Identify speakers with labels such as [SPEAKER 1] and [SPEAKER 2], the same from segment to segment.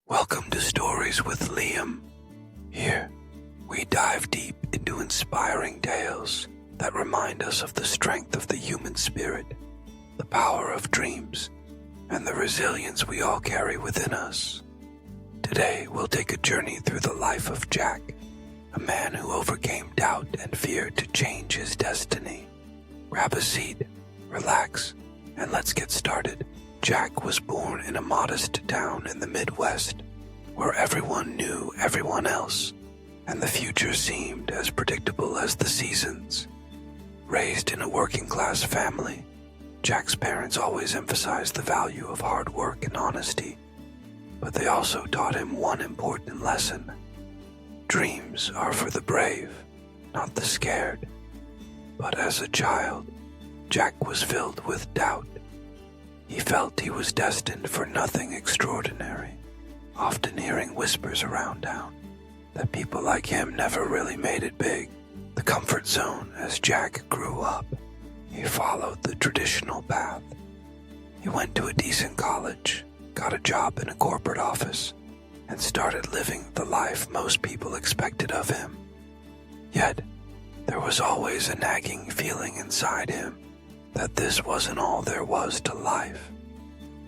[SPEAKER 1] Welcome to Stories with Liam. Here, we dive deep into inspiring tales that remind us of the strength of the human spirit, the power of dreams, and the resilience we all carry within us. Today, we'll take a journey through the life of Jack, a man who overcame doubt and fear to change his destiny. Grab a seat, relax, and let's get started. Jack was born in a modest town in the Midwest, where everyone knew everyone else, and the future seemed as predictable as the seasons. Raised in a working-class family, Jack's parents always emphasized the value of hard work and honesty, but they also taught him one important lesson. Dreams are for the brave, not the scared. But as a child, Jack was filled with doubt. He felt he was destined for nothing extraordinary, often hearing whispers around town that people like him never really made it big. The comfort zone as Jack grew up, he followed the traditional path. He went to a decent college, got a job in a corporate office, and started living the life most people expected of him. Yet, there was always a nagging feeling inside him that this wasn't all there was to life.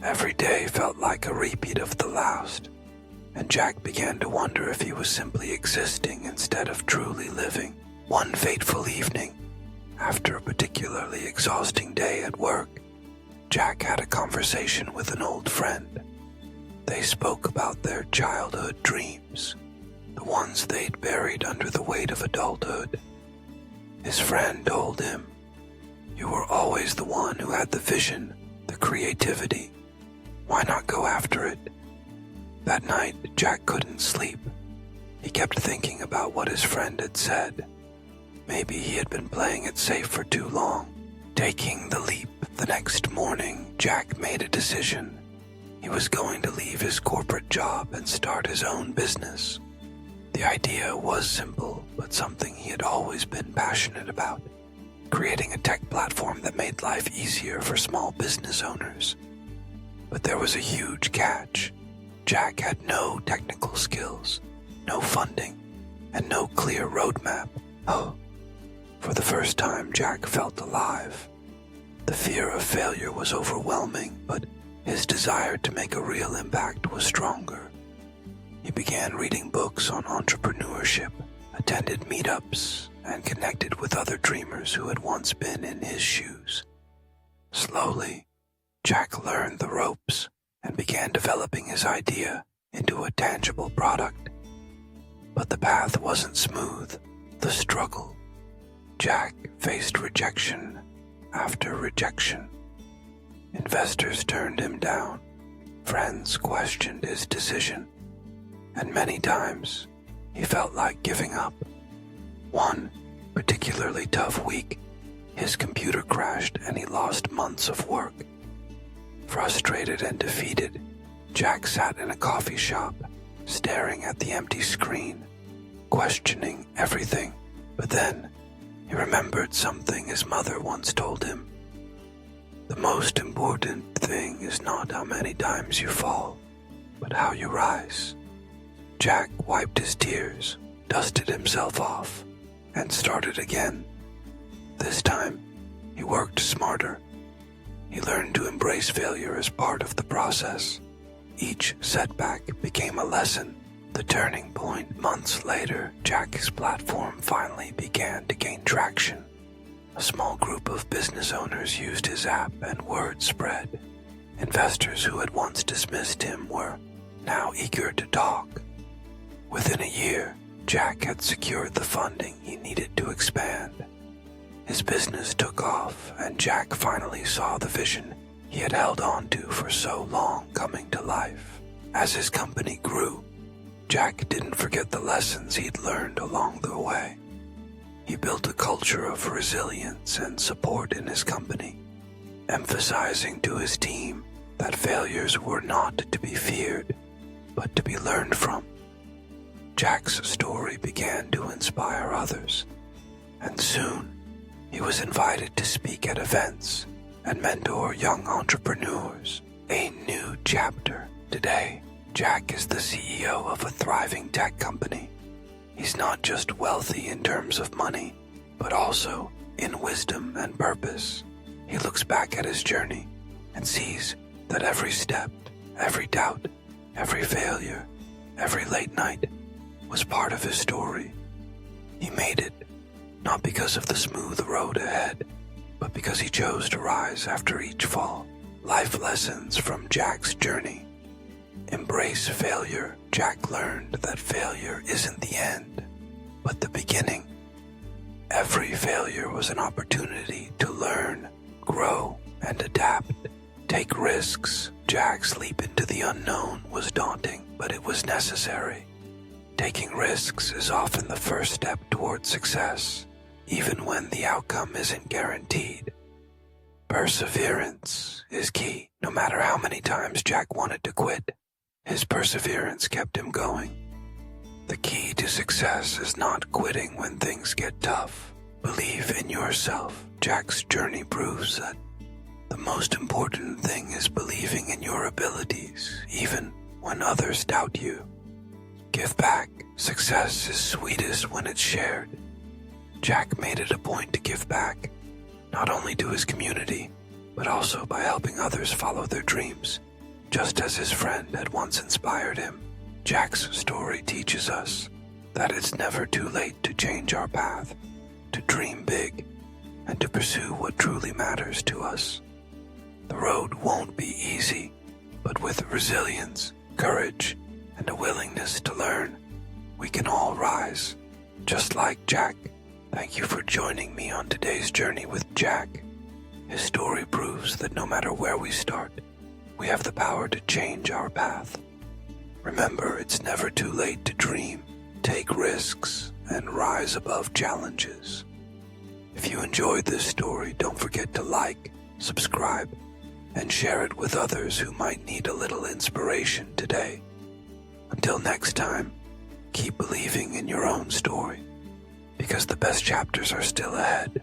[SPEAKER 1] Every day felt like a repeat of the last, and Jack began to wonder if he was simply existing instead of truly living. One fateful evening, after a particularly exhausting day at work, Jack had a conversation with an old friend. They spoke about their childhood dreams, the ones they'd buried under the weight of adulthood. His friend told him, "You were always the one who had the vision, the creativity. Why not go after it?" That night, Jack couldn't sleep. He kept thinking about what his friend had said. Maybe he had been playing it safe for too long. Taking the leap the next morning, Jack made a decision. He was going to leave his corporate job and start his own business. The idea was simple, but something he had always been passionate about: creating a tech platform that made life easier for small business owners. But there was a huge catch. Jack had no technical skills, no funding, and no clear roadmap. For the first time, Jack felt alive. The fear of failure was overwhelming, but his desire to make a real impact was stronger. He began reading books on entrepreneurship, attended meetups, and connected with other dreamers who had once been in his shoes. Slowly, Jack learned the ropes and began developing his idea into a tangible product. But the path wasn't smooth. The struggle. Jack faced rejection after rejection. Investors turned him down. Friends questioned his decision. And many times, he felt like giving up. One particularly tough week, his computer crashed and he lost months of work. Frustrated and defeated, Jack sat in a coffee shop, staring at the empty screen, questioning everything. But then, he remembered something his mother once told him. "The most important thing is not how many times you fall, but how you rise." Jack wiped his tears, dusted himself off, and started again. This time, he worked smarter. He learned to embrace failure as part of the process. Each setback became a lesson. The turning point months later, Jack's platform finally began to gain traction. A small group of business owners used his app and word spread. Investors who had once dismissed him were now eager to talk. Within a year, Jack had secured the funding he needed to expand. His business took off, and Jack finally saw the vision he had held on to for so long coming to life. As his company grew, Jack didn't forget the lessons he'd learned along the way. He built a culture of resilience and support in his company, emphasizing to his team that failures were not to be feared, but to be learned from. Jack's story began to inspire others, and soon he was invited to speak at events and mentor young entrepreneurs. A new chapter. Today, Jack is the CEO of a thriving tech company. He's not just wealthy in terms of money, but also in wisdom and purpose. He looks back at his journey and sees that every step, every doubt, every failure, every late night was part of his story. He made it, not because of the smooth road ahead, but because he chose to rise after each fall. Life lessons from Jack's journey. Embrace failure. Jack learned that failure isn't the end, but the beginning. Every failure was an opportunity to learn, grow, and adapt. Take risks. Jack's leap into the unknown was daunting, but it was necessary. Taking risks is often the first step toward success, even when the outcome isn't guaranteed. Perseverance is key. No matter how many times Jack wanted to quit, his perseverance kept him going. The key to success is not quitting when things get tough. Believe in yourself. Jack's journey proves that the most important thing is believing in your abilities, even when others doubt you. Give back. Success is sweetest when it's shared. Jack made it a point to give back, not only to his community, but also by helping others follow their dreams, just as his friend had once inspired him. Jack's story teaches us that it's never too late to change our path, to dream big, and to pursue what truly matters to us. The road won't be easy, but with resilience, courage, and a willingness to learn, we can all rise, just like Jack. Thank you for joining me on today's journey with Jack. His story proves that no matter where we start, we have the power to change our path. Remember, it's never too late to dream, take risks, and rise above challenges. If you enjoyed this story, don't forget to like, subscribe, and share it with others who might need a little inspiration today. Until next time, keep believing in your own story, because the best chapters are still ahead.